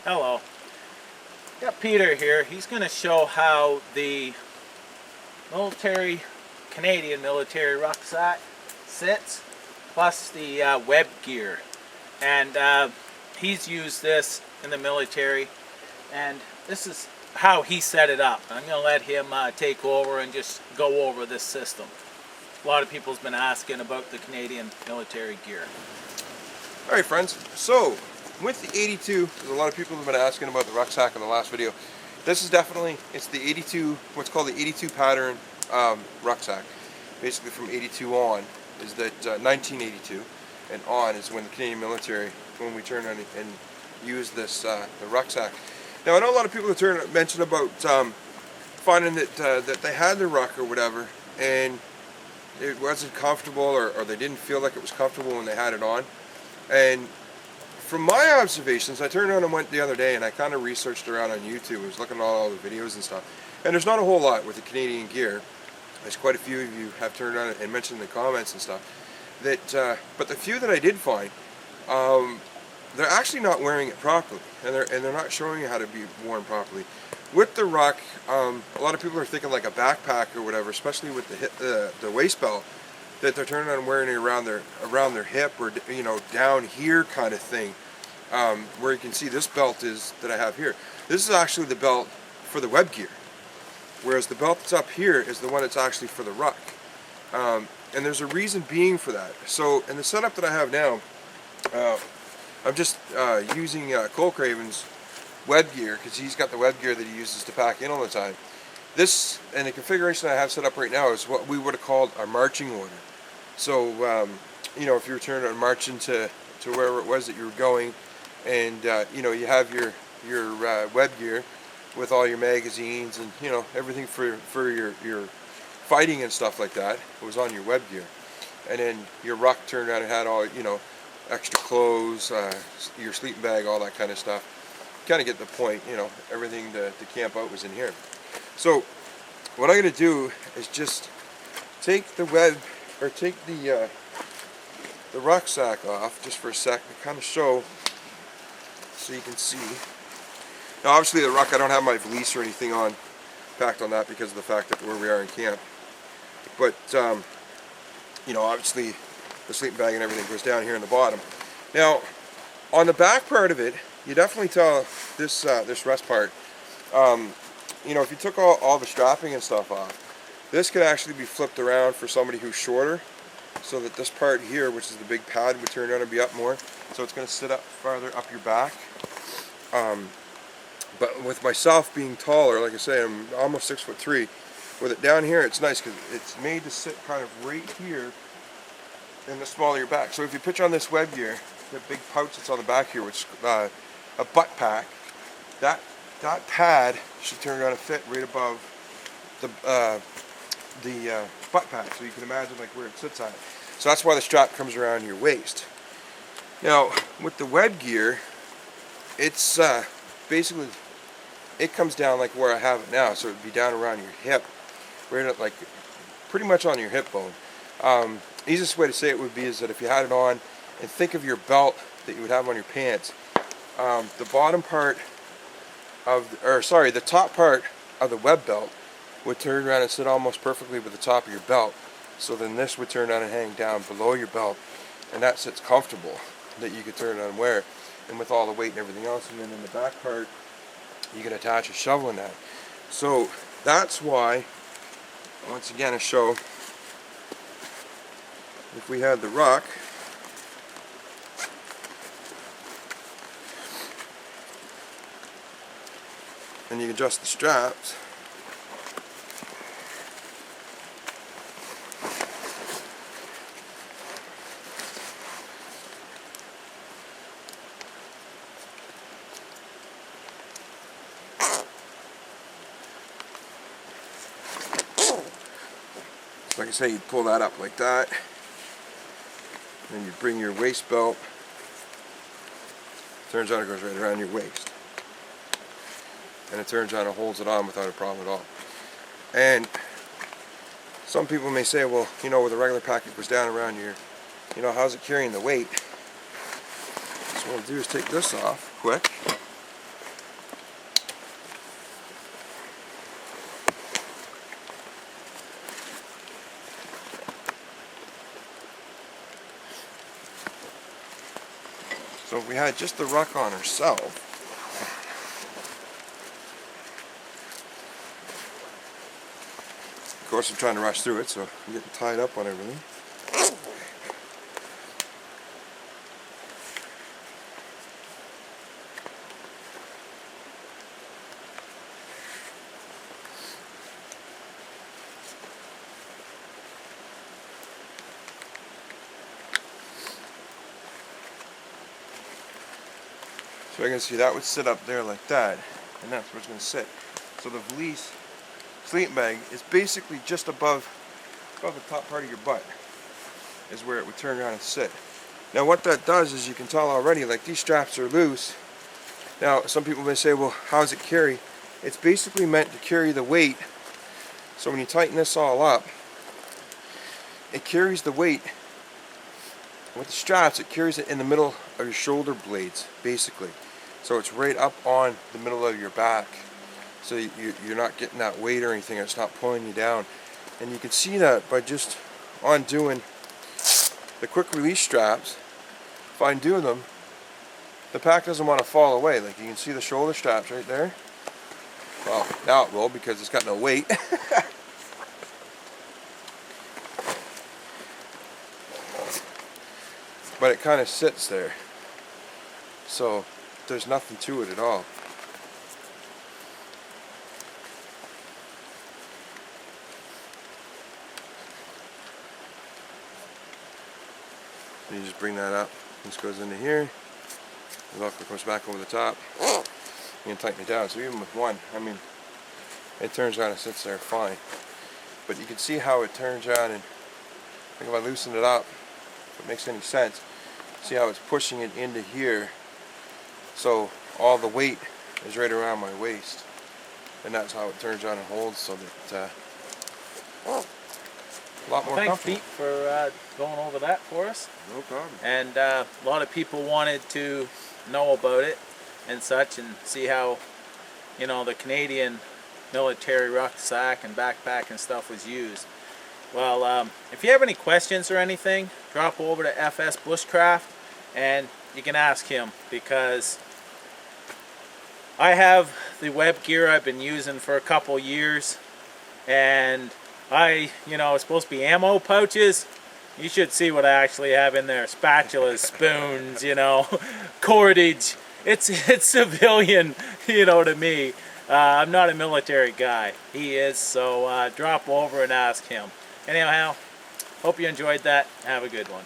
Hello. Got Peter here. He's going to show how the Canadian military rucksack sits, plus the webgear. And he's used this in the military, and this is how he set it up. I'm going to let him take over and just go over this system. A lot of people's been asking about the Canadian military gear. Alright friends, so with the 82, there's a lot of people have been asking about the rucksack in the last video. This is definitely, it's the 82, what's called the 82 pattern rucksack. Basically from 82 on is that 1982 and on is when the Canadian military, when we turn on and use this, the rucksack. Now I know a lot of people have mentioned about finding that, that they had the ruck or whatever and it wasn't comfortable or they didn't feel like it was comfortable when they had it on. And from my observations, I turned on and went the other day and I kind of researched around on YouTube. I was looking at all the videos and stuff. And there's not a whole lot with the Canadian gear. There's quite a few of you have turned on and mentioned in the comments and stuff. That, but the few that I did find, they're actually not wearing it properly. And they're not showing you how to be worn properly. With the ruck, a lot of people are thinking like a backpack or whatever, especially with the waist belt, that they're turning on and wearing it around their hip or, you know, down here kind of thing. Where you can see this belt is that I have here. This is actually the belt for the web gear, whereas the belt that's up here is the one that's actually for the ruck. And there's a reason being for that. So in the setup that I have now, I'm just using Kullcraven's web gear, because he's got the web gear that he uses to pack in all the time. This, and the configuration I have set up right now, is what we would have called our marching order. So, you know, if you were turning on marching to wherever it was that you were going, and you know, you have your web gear with all your magazines and, you know, everything for your fighting and stuff like that, it was on your web gear. And then your ruck turned around and had all, you know, extra clothes, your sleeping bag, all that kind of stuff. Kind of get the point, you know, everything to camp out was in here. So what I'm going to do is just take the rucksack off just for a sec to kind of show, so you can see. Now obviously the ruck, I don't have my valise or anything on, packed on that because of the fact that where we are in camp. But you know, obviously the sleeping bag and everything goes down here in the bottom. Now on the back part of it, you definitely tell this this rest part. You know, if you took all the strapping and stuff off, this could actually be flipped around for somebody who's shorter, so that this part here, which is the big pad, would turn around and be up more. So it's going to sit up farther up your back. But with myself being taller, like I say, I'm almost 6'3". With it down here, it's nice because it's made to sit kind of right here in the small of your back. So if you put on this web gear, the big pouch that's on the back here, which is a butt pack, that pad should turn around and fit right above the butt pack, so you can imagine like where it sits at. So that's why the strap comes around your waist. Now with the web gear, it's basically, it comes down like where I have it now, so it'd be down around your hip, right at like pretty much on your hip bone. Easiest way to say it would be is that if you had it on, and think of your belt that you would have on your pants, the bottom part of, the top part of the web belt would turn around and sit almost perfectly with the top of your belt. So then this would turn around and hang down below your belt, and that sits comfortable, that you could turn around and wear, and with all the weight and everything else. And then in the back part, you can attach a shovel in that. So that's why, once again, a show, if we had the ruck, and you adjust the straps, so like I say, you pull that up like that, and you bring your waist belt, turns out it goes right around your waist. And it turns out and holds it on without a problem at all. And some people may say, well, you know, with a regular pack it goes down around your, you know, how's it carrying the weight? So what I'll do is take this off quick. if we had just the ruck on herself, of course I'm trying to rush through it, so I'm getting tied up on everything. So I can see that would sit up there like that, and that's where it's going to sit. So the valise sleeping bag is basically just above the top part of your butt is where it would turn around and sit. Now what that does is, you can tell already, like these straps are loose. Now some people may say, well, how does it carry? It's basically meant to carry the weight. So when you tighten this all up, it carries the weight. With the straps, it carries it in the middle of your shoulder blades, basically. So it's right up on the middle of your back. So you're not getting that weight or anything, it's not pulling you down. And you can see that by just undoing the quick release straps. If I undo them, the pack doesn't want to fall away. Like you can see the shoulder straps right there. Well, now it will, because it's got no weight. But it kind of sits there, so there's nothing to it at all. And you just bring that up, this goes into here, the velcro comes back over the top, you can tighten it down. So even with one, I mean, it turns around and sits there fine. But you can see how it turns around, and I think if I loosen it up, if it makes any sense, see how it's pushing it into here, so all the weight is right around my waist, and that's how it turns around and holds, so that a lot more Thanks, comfortable. Pete, for going over that for us. No problem. And a lot of people wanted to know about it and such, and see how, you know, the Canadian military rucksack and backpack and stuff was used. Well, if you have any questions or anything, drop over to FsBushcraft and you can ask him, because I have the web gear I've been using for a couple years, and it's supposed to be ammo pouches. You should see what I actually have in there: spatulas, spoons, cordage. It's civilian, to me. I'm not a military guy. He is, so drop over and ask him. Anyhow, hope you enjoyed that. Have a good one.